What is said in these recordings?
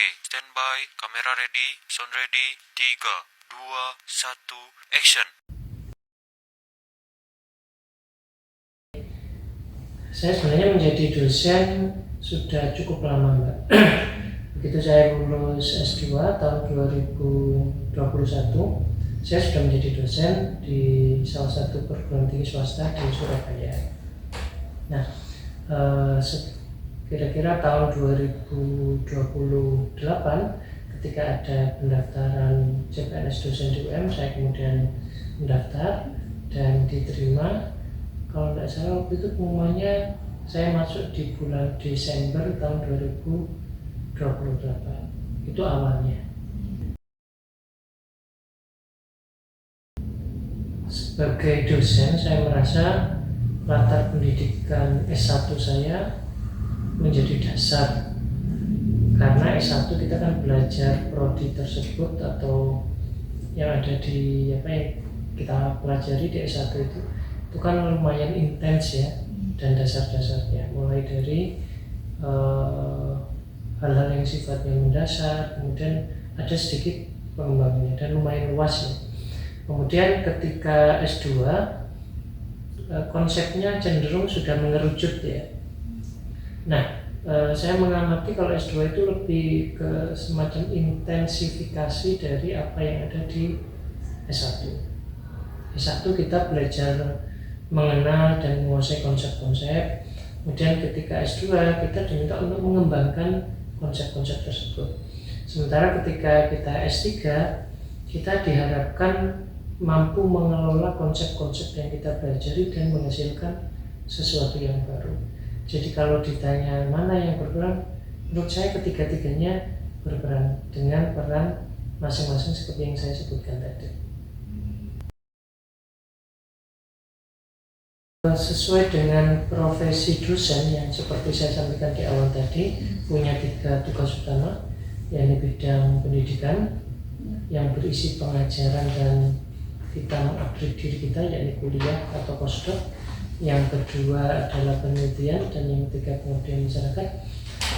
Oke, standby, kamera ready, sound ready, 3, 2, 1, action. Saya sebenarnya menjadi dosen sudah cukup lama, Mbak. Begitu saya lulus S2 tahun 2021, saya sudah menjadi dosen di salah satu perguruan tinggi swasta di Surabaya. Nah, kira-kira tahun 2028 ketika ada pendaftaran CPNS dosen di UM, saya kemudian mendaftar dan diterima. Kalau tidak salah waktu itu pengumumannya saya masuk di bulan Desember tahun 2028. Itu awalnya. Sebagai dosen, saya merasa latar pendidikan S1 saya menjadi dasar. Karena S1 kita kan belajar prodi tersebut atau yang ada di apa yang kita pelajari di S1 itu kan lumayan intens ya, dan dasar-dasarnya mulai dari hal-hal yang sifatnya mendasar, kemudian ada sedikit pengembangannya dan lumayan luas ya. Kemudian ketika S2 konsepnya cenderung sudah mengerucut ya. Nah, saya mengamati kalau S2 itu lebih ke semacam intensifikasi dari apa yang ada di S1. S1 kita belajar mengenal dan menguasai konsep-konsep. Kemudian ketika S2 kita diminta untuk mengembangkan konsep-konsep tersebut. Sementara ketika kita S3 kita diharapkan mampu mengelola konsep-konsep yang kita pelajari dan menghasilkan sesuatu yang baru. Jadi kalau ditanya mana yang berperan, menurut saya ketiga-tiganya berperan dengan peran masing-masing seperti yang saya sebutkan tadi. Sesuai dengan profesi dosen yang seperti saya sampaikan di awal tadi, punya 3 tugas utama, yakni bidang pendidikan yang berisi pengajaran dan kita mengupgrade diri kita, yakni kuliah atau postdoc. Yang kedua adalah penelitian, dan yang ketiga pengabdian masyarakat.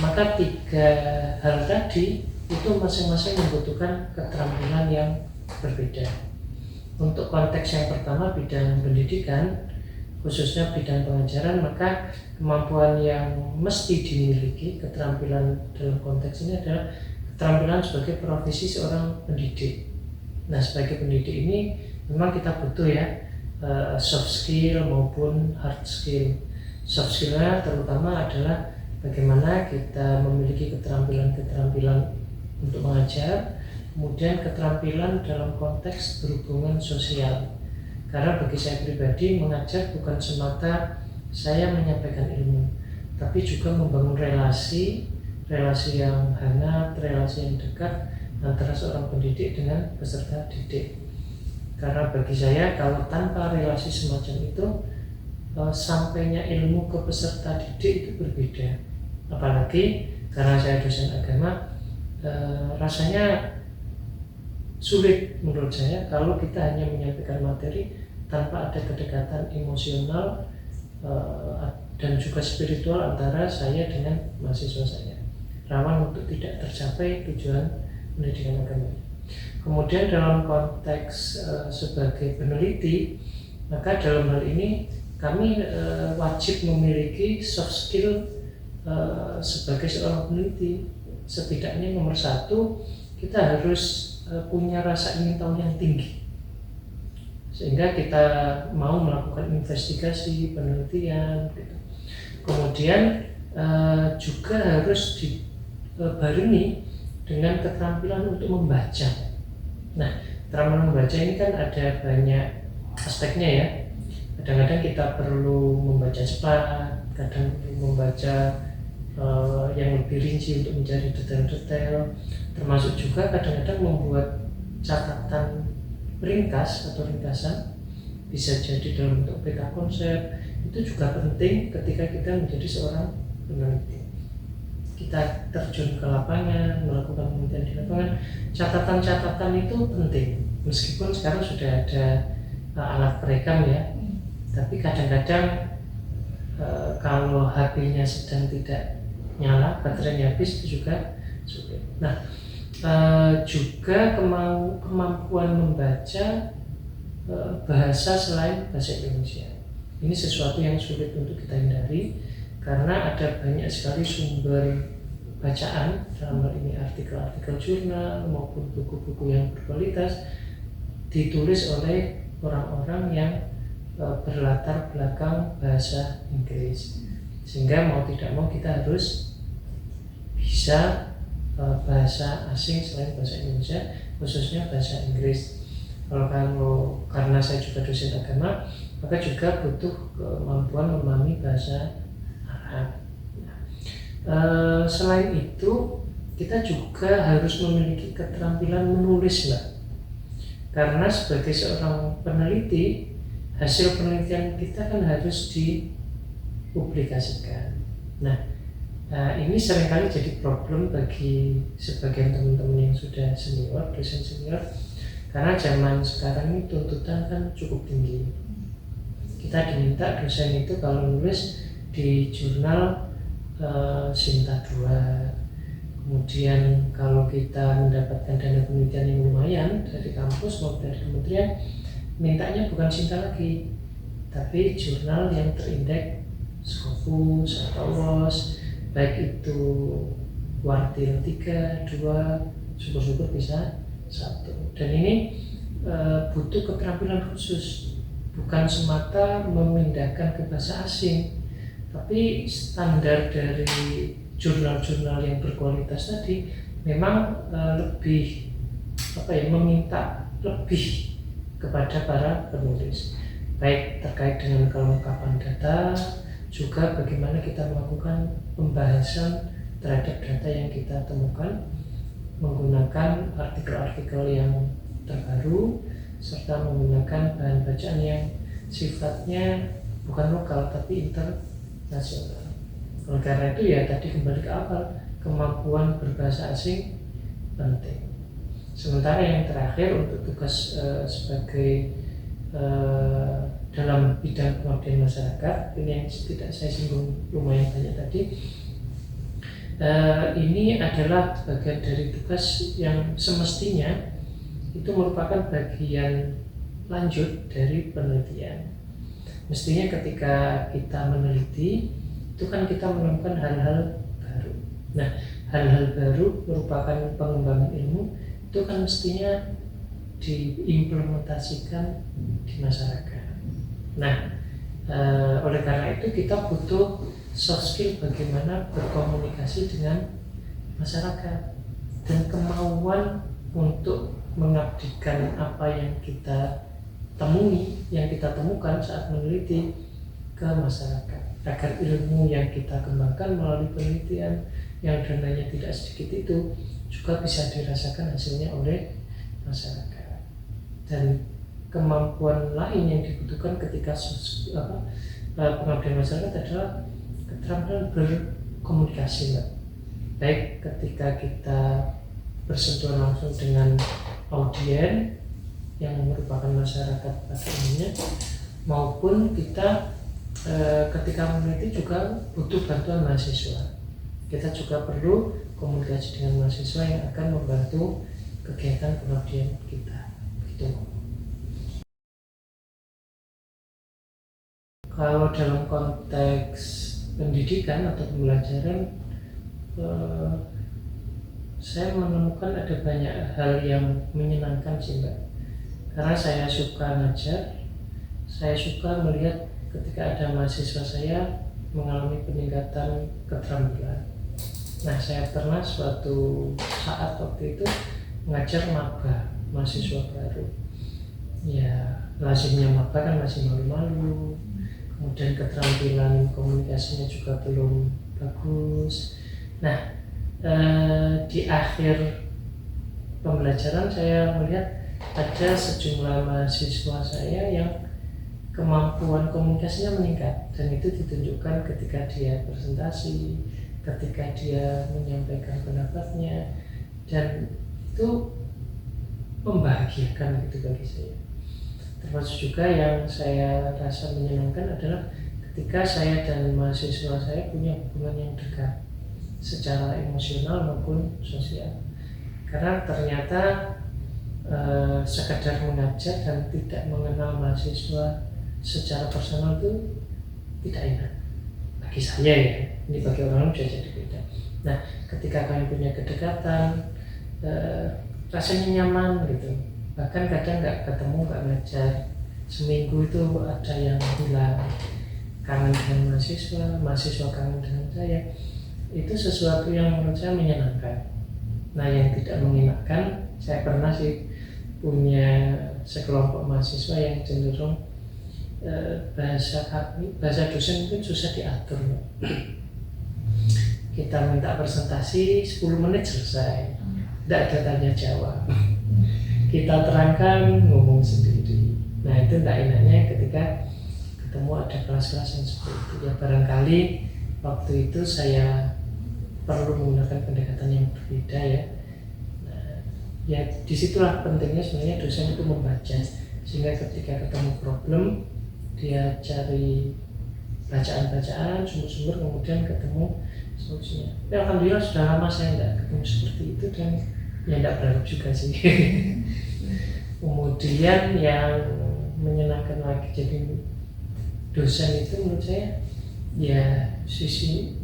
Maka 3 hal tadi itu masing-masing membutuhkan keterampilan yang berbeda. Untuk konteks yang pertama, bidang pendidikan, khususnya bidang pengajaran, maka kemampuan yang mesti dimiliki, keterampilan dalam konteks ini adalah keterampilan sebagai profesi seorang pendidik. Nah, sebagai pendidik ini memang kita butuh ya soft skill maupun hard skill. Soft skillnya terutama adalah bagaimana kita memiliki keterampilan untuk mengajar, kemudian keterampilan dalam konteks berhubungan sosial. Karena bagi saya pribadi, mengajar bukan semata saya menyampaikan ilmu, tapi juga membangun relasi yang hangat, relasi yang dekat antara seorang pendidik dengan peserta didik. Karena bagi saya, kalau tanpa relasi semacam itu, sampainya ilmu ke peserta didik itu berbeda. Apalagi karena saya dosen agama, rasanya sulit menurut saya kalau kita hanya menyampaikan materi tanpa ada kedekatan emosional dan juga spiritual antara saya dengan mahasiswa saya. Rawan untuk tidak tercapai tujuan pendidikan agama. Kemudian dalam konteks sebagai peneliti, maka dalam hal ini kami wajib memiliki soft skill sebagai seorang peneliti. Setidaknya nomor 1, kita harus punya rasa ingin tahu yang tinggi, sehingga kita mau melakukan investigasi, penelitian gitu. Kemudian juga harus dibarengi dengan keterampilan untuk membaca. Nah, keterampilan membaca ini kan ada banyak aspeknya ya. Kadang-kadang kita perlu membaca cepat, kadang membaca yang lebih rinci untuk mencari detail-detail, termasuk juga kadang-kadang membuat catatan ringkas atau ringkasan, bisa jadi dalam bentuk peta konsep. Itu juga penting ketika kita menjadi seorang peneliti. Kita terjun ke lapangan, melakukan penelitian di lapangan, catatan-catatan itu penting. Meskipun sekarang sudah ada alat perekam ya, tapi kadang-kadang kalau HP-nya sedang tidak nyala, baterainya habis, itu juga sulit. Nah, juga kemampuan membaca bahasa selain bahasa Indonesia. Ini sesuatu yang sulit untuk kita hindari karena ada banyak sekali sumber bacaan, dalam hal ini artikel-artikel jurnal maupun buku-buku yang berkualitas ditulis oleh orang-orang yang berlatar belakang bahasa Inggris, sehingga mau tidak mau kita harus bisa bahasa asing selain bahasa Indonesia, khususnya bahasa Inggris. Kalau karena saya juga dosen agama, maka juga butuh kemampuan memahami bahasa Arab. Selain itu, kita juga harus memiliki keterampilan menulis, Mbak. Karena sebagai seorang peneliti, hasil penelitian kita kan harus dipublikasikan. Nah, ini seringkali jadi problem bagi sebagian teman-teman yang sudah senior, dosen senior, karena zaman sekarang ini tuntutan kan cukup tinggi. Kita diminta dosen itu kalau nulis di jurnal Sinta 2. Kemudian kalau kita mendapatkan dana penelitian yang lumayan dari kampus maupun dari kementerian, mintanya bukan Sinta lagi, tapi jurnal yang terindeks Scopus atau WOS, baik itu kuartil 3, 2, syukur-syukur bisa 1. Dan ini butuh keterampilan khusus, bukan semata memindahkan ke bahasa asing, tapi standar dari jurnal-jurnal yang berkualitas tadi memang lebih meminta lebih kepada para penulis, baik terkait dengan kelengkapan data, juga bagaimana kita melakukan pembahasan terhadap data yang kita temukan menggunakan artikel-artikel yang terbaru, serta menggunakan bahan bacaan yang sifatnya bukan lokal tapi internasional. Oleh karena itu ya tadi kembali ke awal, kemampuan berbahasa asing penting. Sementara yang terakhir untuk tugas sebagai dalam bidang pengabdian masyarakat, ini yang tidak saya singgung lumayan banyak tadi, ini adalah bagian dari tugas yang semestinya itu merupakan bagian lanjut dari penelitian. Mestinya ketika kita meneliti, itu kan kita menemukan hal-hal baru. Nah, hal-hal baru merupakan pengembangan ilmu, itu kan mestinya diimplementasikan di masyarakat. Nah, oleh karena itu kita butuh soft skill bagaimana berkomunikasi dengan masyarakat dan kemauan untuk mengabdikan apa yang kita temui, yang kita temukan saat meneliti ke masyarakat, agar ilmu yang kita kembangkan melalui penelitian yang dananya tidak sedikit itu juga bisa dirasakan hasilnya oleh masyarakat. Dan kemampuan lain yang dibutuhkan ketika pengabdian masyarakat adalah keterampilan berkomunikasi, Mbak. Baik ketika kita bersentuhan langsung dengan audien yang merupakan masyarakat pada umumnya, maupun kita ketika meneliti juga butuh bantuan mahasiswa. Kita juga perlu komunikasi dengan mahasiswa yang akan membantu kegiatan pengabdian kita. Begitu. Kalau dalam konteks pendidikan atau pembelajaran, saya menemukan ada banyak hal yang menyenangkan sih, Mbak. Karena saya suka ngajar, saya suka melihat ketika ada mahasiswa saya mengalami peningkatan keterampilan. Nah, saya pernah suatu saat waktu itu mengajar maba mahasiswa baru. Ya, lazimnya maba kan masih malu-malu, kemudian keterampilan komunikasinya juga belum bagus. Nah, di akhir pembelajaran saya melihat ada sejumlah mahasiswa saya yang kemampuan komunikasinya meningkat, dan itu ditunjukkan ketika dia presentasi, ketika dia menyampaikan pendapatnya, dan itu membahagiakan gitu bagi saya. Termasuk juga yang saya rasa menyenangkan adalah ketika saya dan mahasiswa saya punya hubungan yang dekat, secara emosional maupun sosial. Karena ternyata sekadar mengajar dan tidak mengenal mahasiswa secara personal itu tidak enak bagi saya ya. Ini bagi orang lain bisa jadi beda. Nah, ketika kalian punya kedekatan, rasanya nyaman gitu. Bahkan kadang nggak ketemu, nggak ngajar, seminggu itu ada yang bilang kangen dengan mahasiswa kangen dengan saya. Itu sesuatu yang menurut saya menyenangkan. Nah, yang tidak mengenakan, saya pernah sih punya sekelompok mahasiswa yang cenderung bahasa dosen itu susah diatur. Kita minta presentasi 10 menit selesai, tidak ada tanya jawab. Kita terangkan ngomong sendiri. Nah, itu tidak enaknya ketika ketemu ada kelas-kelas yang seperti itu. Ya barangkali waktu itu saya perlu menggunakan pendekatan yang berbeda ya. Nah, ya disitulah pentingnya sebenarnya dosen itu membaca, sehingga ketika ketemu problem dia cari bacaan-bacaan, sumber-sumber, kemudian ketemu solusinya. Ya alhamdulillah sudah lama saya tidak ketemu seperti itu dan ya tidak berharap juga sih. Kemudian yang menyenangkan lagi jadi dosen itu menurut saya ya sisi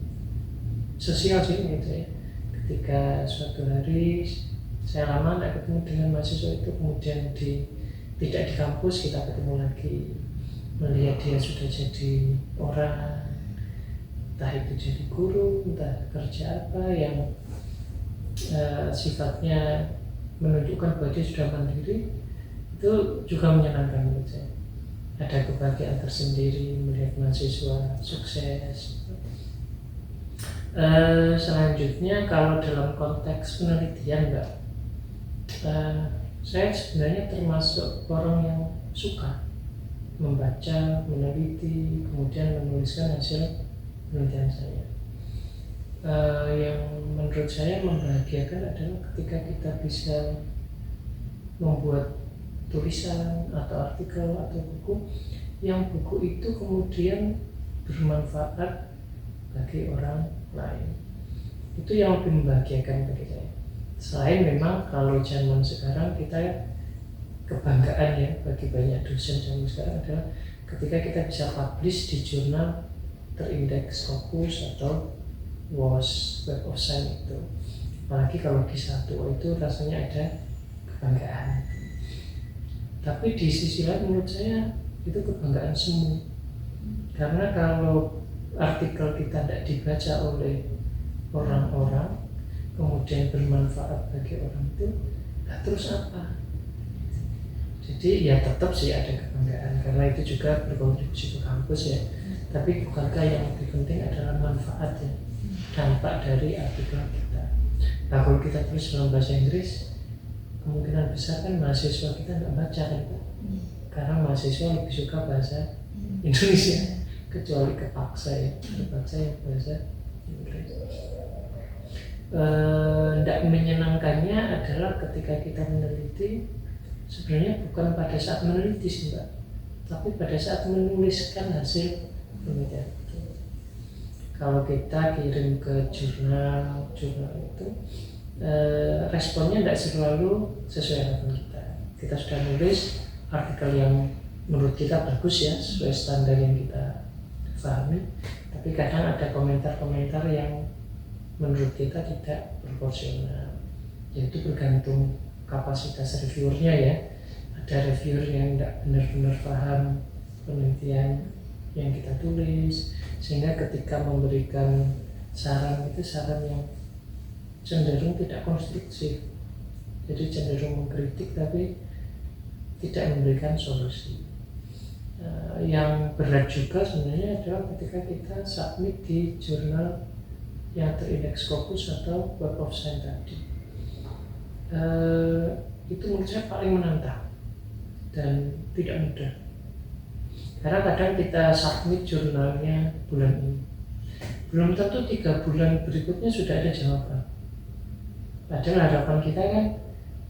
sosial sih menurut saya. Ketika suatu hari saya lama tidak ketemu dengan mahasiswa itu, kemudian tidak di kampus, kita ketemu lagi, melihat dia sudah jadi orang, entah itu jadi guru, entah kerja apa yang sifatnya menunjukkan bahwa dia sudah mandiri, itu juga menyenangkan menurut saya. Ada kebahagiaan tersendiri melihat mahasiswa sukses. Selanjutnya kalau dalam konteks penelitian Mbak, saya sebenarnya termasuk orang yang suka membaca, meneliti, kemudian menuliskan hasil penelitian saya. Yang menurut saya membahagiakan adalah ketika kita bisa membuat tulisan atau artikel atau buku yang buku itu kemudian bermanfaat bagi orang lain. Itu yang lebih membahagiakan bagi saya. Selain memang kalau zaman sekarang kita kebanggaan ya bagi banyak dosen zaman sekarang adalah ketika kita bisa publish di jurnal terindeks Scopus atau WOS, Web of Science itu. Apalagi kalau di satu itu rasanya ada kebanggaan. Tapi di sisi lain menurut saya itu kebanggaan semu. Karena kalau artikel kita tidak dibaca oleh orang-orang, kemudian bermanfaat bagi orang itu, nah terus apa? Jadi ya tetap sih ada kebanggaan karena itu juga berkontribusi ke kampus ya. Tapi bukankah yang lebih penting adalah manfaat ya, dampak dari artikel kita. Nah kalau kita tulis dalam bahasa Inggris, kemungkinan besar kan mahasiswa kita nggak baca kan Pak? Karena mahasiswa lebih suka bahasa Indonesia, kecuali kepaksa ya, terpaksa yang bahasa Inggris. Tidak menyenangkannya adalah ketika kita meneliti, sebenarnya bukan pada saat meneliti sih Mbak, tapi pada saat menuliskan hasil penelitian itu. Kalau kita kirim ke jurnal itu responnya tidak selalu sesuai harapan kita. Kita sudah nulis artikel yang menurut kita bagus ya, sesuai standar yang kita pahami, tapi kadang ada komentar-komentar yang menurut kita tidak proporsional. Yaitu bergantung kapasitas reviewernya ya. Ada reviewer yang tidak benar-benar paham penelitian yang kita tulis, sehingga ketika memberikan saran itu saran yang cenderung tidak konstruktif, jadi cenderung mengkritik tapi tidak memberikan solusi. Yang berat juga sebenarnya adalah ketika kita submit di jurnal yang terindeks Scopus atau Web of Science tadi. Itu menurut saya paling menantang dan tidak mudah. Karena kadang kita submit jurnalnya bulan ini, belum tentu 3 bulan berikutnya sudah ada jawaban. Padahal harapan kita kan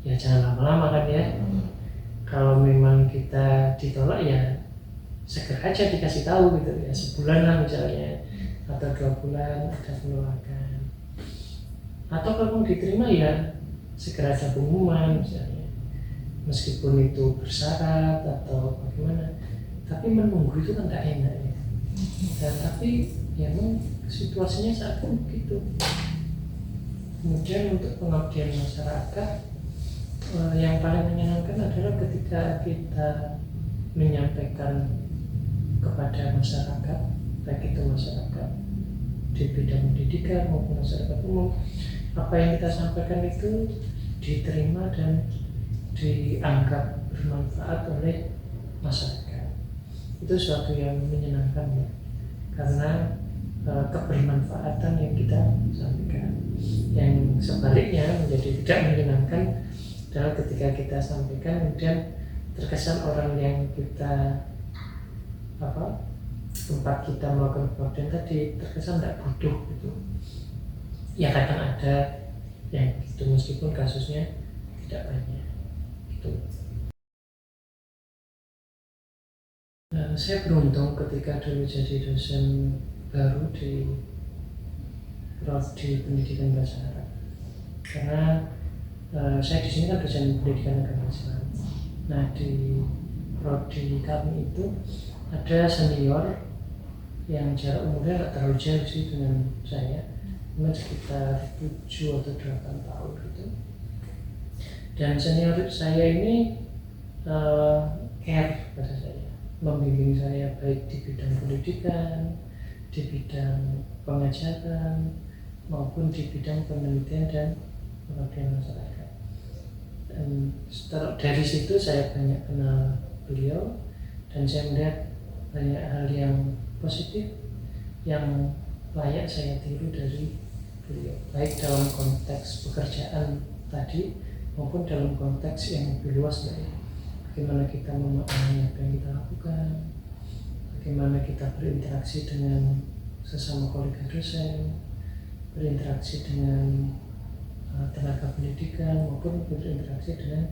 ya jangan lama-lama kan ya. Kalau memang kita ditolak ya segera aja dikasih tahu gitu ya, sebulan lah misalnya atau 2 bulan ada penolakan. Atau kalau diterima ya segera ada pengumuman misalnya, meskipun itu bersyarat atau bagaimana, tapi menunggu itu kan tidak enak ya. Dan tapi ya memang situasinya saat itu begitu. Kemudian untuk pengabdian masyarakat, yang paling menyenangkan adalah ketika kita menyampaikan kepada masyarakat, baik itu masyarakat di bidang pendidikan maupun masyarakat umum, apa yang kita sampaikan itu diterima dan dianggap bermanfaat oleh masyarakat. Itu suatu yang menyenangkan ya, karena kebermanfaatan yang kita sampaikan. Yang sebaliknya menjadi tidak menyenangkan adalah ketika kita sampaikan kemudian terkesan orang yang kita tempat kita melakukan pengabdian tadi terkesan tidak butuh gitu. Ya kadang ada yang itu meskipun kasusnya tidak banyak gitu. Saya beruntung ketika dulu jadi dosen baru di Prodi Pendidikan Bahasa Arab, karena saya di sini kan dosen pendidikan agama Islam. Nah di prodi kami itu ada senior yang jarak umurnya nggak terlalu jauh sih dengan saya, mungkin sekitar 7 atau 8 tahun gitu. Dan senior saya ini care pada saya, membimbing saya baik di bidang pendidikan, di bidang pengajaran, maupun di bidang penelitian dan pengabdian masyarakat. Dan dari situ saya banyak kenal beliau dan saya melihat banyak hal yang positif yang layak saya tiru dari beliau, baik dalam konteks pekerjaan tadi maupun dalam konteks yang lebih luas dari bagaimana kita memaknai apa yang kita lakukan, bagaimana kita berinteraksi dengan sesama kolega dosen, berinteraksi dengan tenaga pendidikan maupun berinteraksi dengan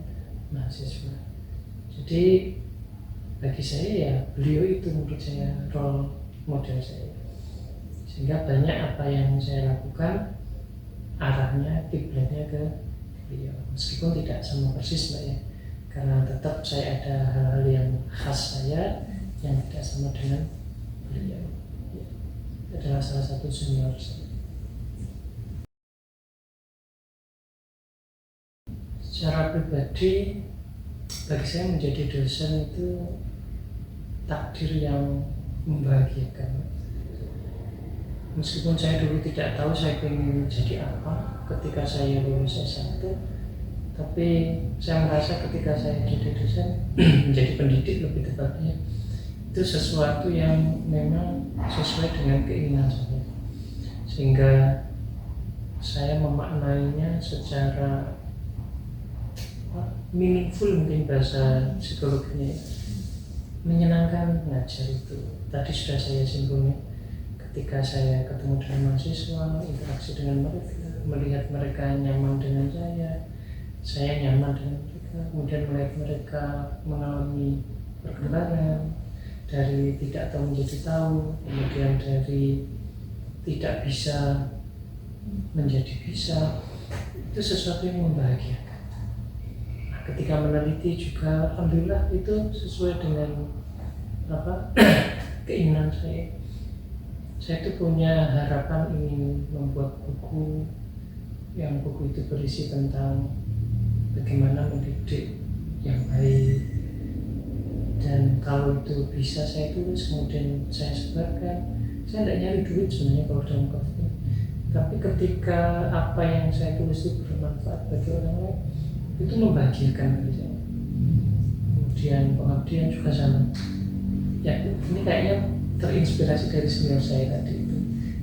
mahasiswa. Jadi bagi saya ya beliau itu menurut saya role model saya, sehingga banyak apa yang saya lakukan arahnya kiblatnya ke beliau, meskipun tidak sama persis Mbak ya, karena tetap saya ada hal-hal yang khas saya yang tidak sama dengan beliau. Ya, adalah salah satu senior saya. Secara pribadi, bagi saya menjadi dosen itu takdir yang membahagiakan. Meskipun saya dulu tidak tahu saya ingin jadi apa ketika saya lulus S1, tapi saya merasa ketika saya jadi dosen, menjadi pendidik lebih tepatnya, itu sesuatu yang memang sesuai dengan keinginan saya, sehingga saya memaknainya secara meaningful, mungkin bahasa psikologinya, menyenangkan mengajar itu. Tadi sudah saya singgung ya, ketika saya ketemu dengan mahasiswa, interaksi dengan mereka, melihat mereka nyaman dengan saya nyaman dengan mereka, kemudian melihat mereka mengalami perkembangan dari tidak tahu menjadi tahu, kemudian dari tidak bisa menjadi bisa, itu sesuatu yang membahagiakan. Ketika meneliti juga alhamdulillah itu sesuai dengan keinginan saya. Saya itu punya harapan ingin membuat buku yang buku itu berisi tentang bagaimana mendidik yang baik, dan kalau itu bisa saya tulis kemudian saya sebarkan. Saya tidak nyari duit sebenarnya kalau dalam konteks ini, tapi ketika apa yang saya tulis itu bermanfaat bagi orang lain, itu membahagiakan bagi saya. Kemudian pengabdian juga sama ya, ini kayaknya terinspirasi dari senior saya tadi itu.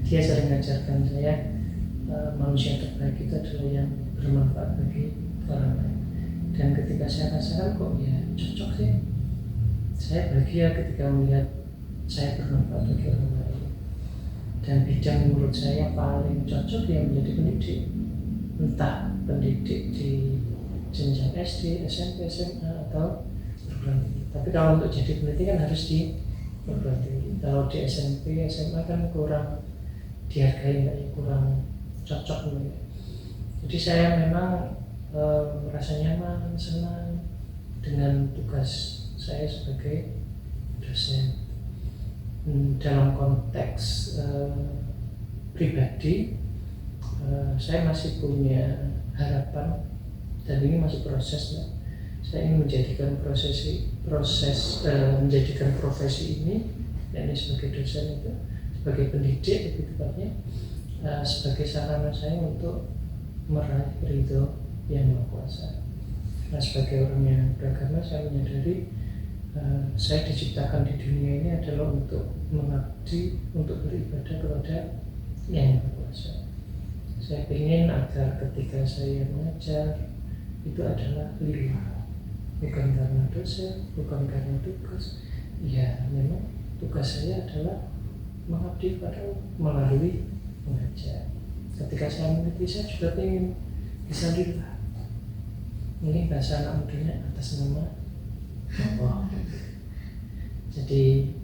Dia sering mengajarkan saya manusia terbaik itu adalah yang bermanfaat bagi orang lain, dan ketika saya rasakan kok ya cocok sih, saya bahagia ketika melihat saya bermanfaat bagi orang lain. Dan bidang menurut saya paling cocok yang menjadi pendidik, entah pendidik di jenjang SD, SMP, SMA atau perguruan tinggi. Tapi kalau untuk jadi peneliti kan harus di perguruan tinggi. Kalau di SMP, SMA kan kurang dihargai, kurang cocok. Jadi saya memang merasa nyaman, senang dengan tugas saya sebagai dosen. Dalam konteks pribadi, saya masih punya harapan, dan ini masih proses, Mbak. Saya ingin menjadikan menjadikan profesi ini, yakni sebagai dosen itu, sebagai pendidik lebih tepatnya, sebagai sarana saya untuk meraih ridho yang Maha Kuasa. Nah, sebagai orang yang beragama, saya menyadari saya diciptakan di dunia ini adalah untuk mengabdi, untuk beribadah kepada yang Maha Kuasa. Saya ingin agar ketika saya mengajar itu adalah lillah, bukan karena dosen, bukan karena tugas. Ya, memang tugas saya adalah mengabdi pada melalui mengajar. Ketika saya meneliti, saya juga ingin bisa lillah. Ini bahasa anak mudanya atas nama Allah. Jadi,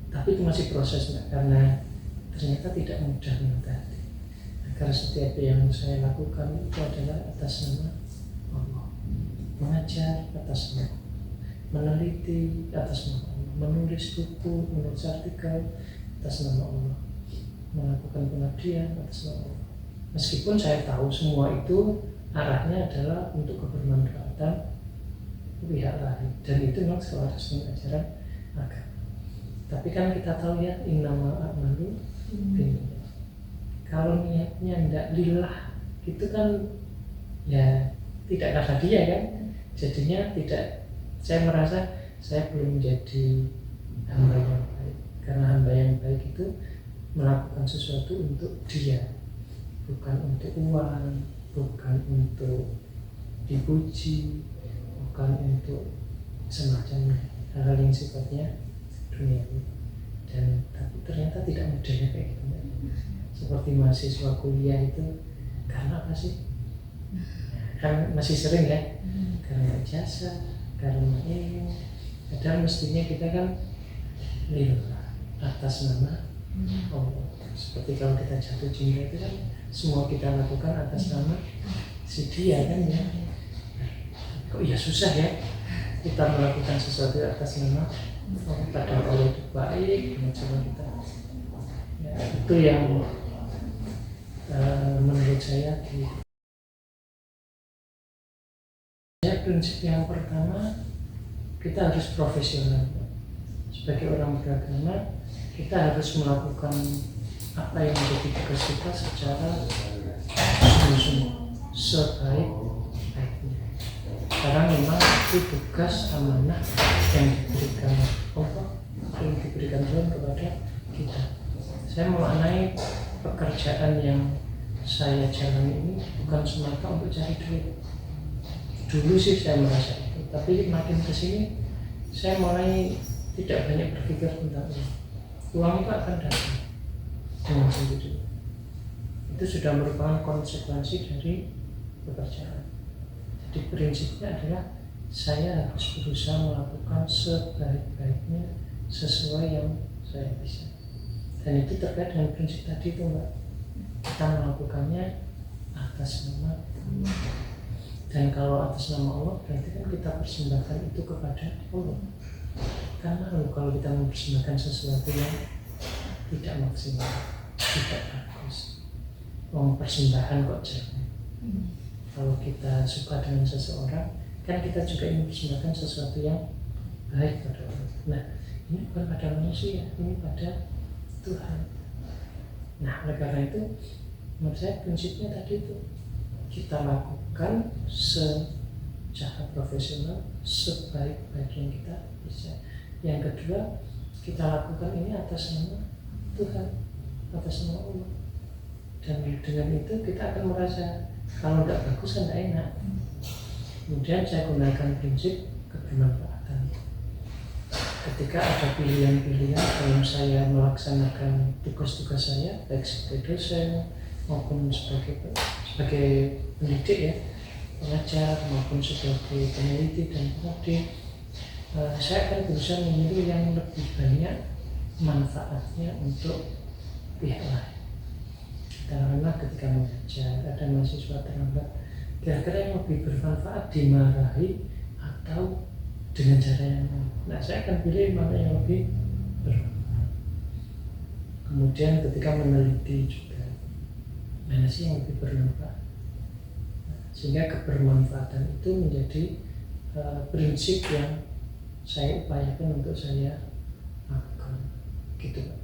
tapi itu masih proses, Mbak, karena ternyata tidak mudah mengerti. Agar setiap yang saya lakukan itu adalah atas nama Allah. Mengajar atas nama Allah, meneliti atas nama Allah, menulis buku, menulis artikel atas nama Allah, melakukan pengabdian atas nama Allah. Meskipun saya tahu semua itu arahnya adalah untuk kebermanfaatan pihak lain, dan itu memang selaras dengan ajaran agama. Tapi kan kita tahu ya, innamal a'malu binniyat. Kalau niatnya tidak lillah, itu kan ya tidak karena dia kan, jadinya tidak. Saya merasa saya belum menjadi hamba yang baik, karena hamba yang baik itu melakukan sesuatu untuk dia, bukan untuk uang, bukan untuk dipuji, bukan untuk semacamnya, hal-hal yang sifatnya duniawi. Dan tapi ternyata tidak mudah ya kayak gitu. Seperti mahasiswa kuliah itu karena apa sih? Kan masih sering ya, karena jasa, karena ini. Padahal mestinya kita kan lillah, atas nama Allah. Seperti kalau kita jatuh cinta itu kan semua kita lakukan atas nama si dia kan ya. Kok ya susah ya kita melakukan sesuatu atas nama Allah, padahal Allah itu baik. Coba kita ya, itu yang menurut saya prinsip yang pertama, kita harus profesional. Sebagai orang beragama, kita harus melakukan apa yang menjadi tugas kita secara sungguh-sungguh, sebaik-baiknya. Karena memang itu tugas amanah yang diberikan Allah, yang diberikan Tuhan kepada kita. Saya memaknai pekerjaan yang saya jalani ini bukan semata untuk cari duit. Dulu sih saya merasa itu, tapi makin kesini saya mulai tidak banyak berpikir tentang uang. Uang itu akan datang dengan sendiri. Itu sudah merupakan konsekuensi dari pekerjaan. Jadi prinsipnya adalah saya harus berusaha melakukan sebaik-baiknya sesuai yang saya bisa. Dan itu terkait dengan prinsip tadi itu, Mbak. Kita melakukannya atas nama Allah. Dan kalau atas nama Allah berarti kan kita persembahkan itu kepada Allah. Karena kalau kita mempersembahkan sesuatu yang tidak maksimal, tidak bagus, persembahan kok jelek. Kalau kita suka dengan seseorang, kan kita juga ingin mempersembahkan sesuatu yang baik pada Allah. Nah, ini bukan pada manusia, ini pada Tuhan. Nah, oleh karena itu, menurut saya prinsipnya tadi itu kita lakukan secara profesional sebaik-baik yang kita bisa. Yang kedua, kita lakukan ini atas nama Tuhan, atas nama Allah. Dan dengan itu kita akan merasa kalau tidak bagus kan tidak enak. Kemudian saya gunakan prinsip kebermanfaatan. Ketika ada pilihan-pilihan dalam saya melaksanakan tugas-tugas saya, baik sebagai dosen maupun sebagai pendidik ya, pengajar maupun sebagai peneliti dan pengabdi, saya akan berusaha memilih yang lebih banyak manfaatnya untuk pihak lain. Katakanlah ketika mengajar ada mahasiswa terlambat, kira-kira yang lebih bermanfaat dimarahi atau dengan cara yang lain. Nah, saya akan pilih mana yang lebih bermanfaat. Kemudian ketika meneliti juga, mana sih yang lebih bermanfaat. Sehingga kebermanfaatan itu menjadi prinsip yang saya upayakan untuk saya lakukan, gitu Pak.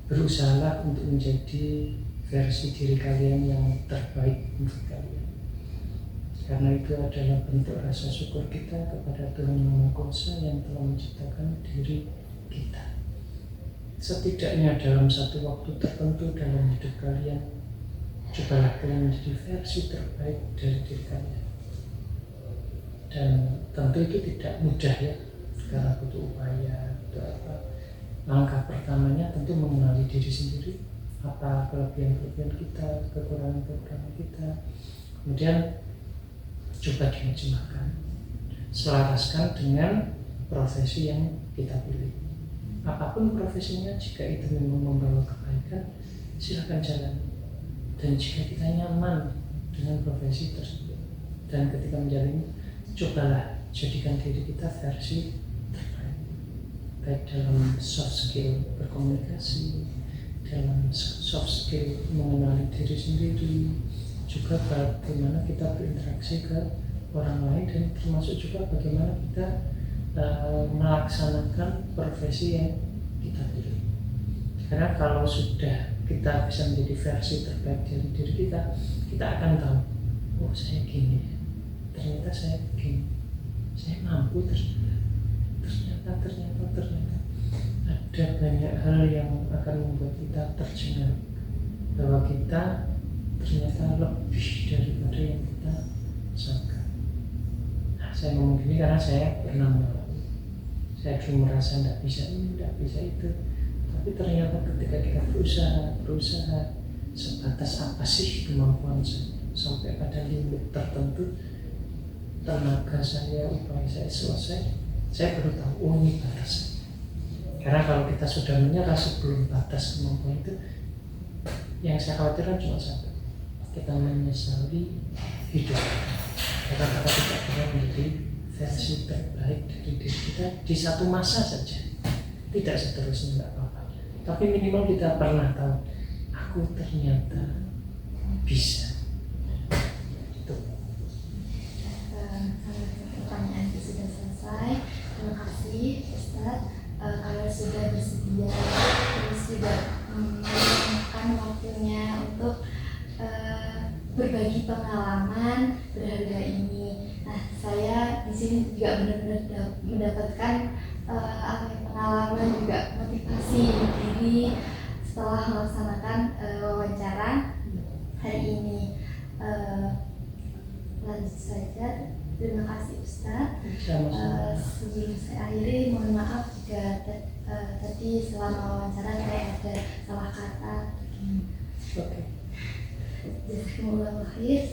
Berusahalah untuk menjadi versi diri kalian yang terbaik untuk kalian, karena itu adalah bentuk rasa syukur kita kepada Tuhan Yang Maha Kuasa yang telah menciptakan diri kita. Setidaknya dalam satu waktu tertentu dalam hidup kalian, cobalah kalian menjadi versi terbaik dari diri kalian. Dan tentu itu tidak mudah ya, karena butuh upaya, butuh apa. Langkah pertamanya tentu mengenali diri sendiri, apa kelebihan-kelebihan kita, kekurangan-kekurangan kita. Kemudian coba dimaksimalkan, selaraskan dengan profesi yang kita pilih. Apapun profesinya, jika itu memang membawa kebaikan, silakan jalan. Dan jika kita nyaman dengan profesi tersebut, dan ketika menjalani, cobalah jadikan diri kita versi terbaik, baik dalam soft skill berkomunikasi, dalam soft skill mengenali diri sendiri, juga bagaimana kita berinteraksi ke orang lain, dan termasuk juga bagaimana kita melaksanakan profesi yang kita pilih. Karena kalau sudah kita bisa menjadi versi terbaik dari diri kita, kita akan tahu, oh saya gini, ternyata saya begini, saya mampu, ternyata ada banyak hal yang akan membuat kita tercengang bahwa kita ternyata lebih daripada yang kita sangka. Nah, saya ngomong gini karena saya pernah mengalami. Saya dulu merasa tidak bisa ini, tidak bisa itu, tapi ternyata ketika kita berusaha sebatas apa sih kemampuan saya, sampai pada limit tertentu tenaga saya, upaya saya selesai, saya baru tahu, oh ini batas. Karena kalau kita sudah menyerah sebelum batas kemampuan itu, yang saya khawatirkan cuma satu, kita menyesali hidup karena kita tidak pernah menjadi versi terbaik dari diri kita di satu masa saja. Tidak seterusnya, tidak apa-apa, tapi minimal kita pernah tahu, aku ternyata bisa. Itu. Pertanyaan itu sudah selesai. Terima kasih Ustadz. Kalau sudah bersedia, terus juga meluangkan waktunya untuk berbagi pengalaman berharga ini. Nah, saya di sini juga benar-benar mendapatkan pengalaman, juga motivasi diri setelah melaksanakan wawancara hari ini. Lanjut saja. Terima kasih Ustadz. Sebelum saya akhiri, mohon maaf jika tadi selama wawancara saya ada salah kata. Oke. Jazakumullah khair.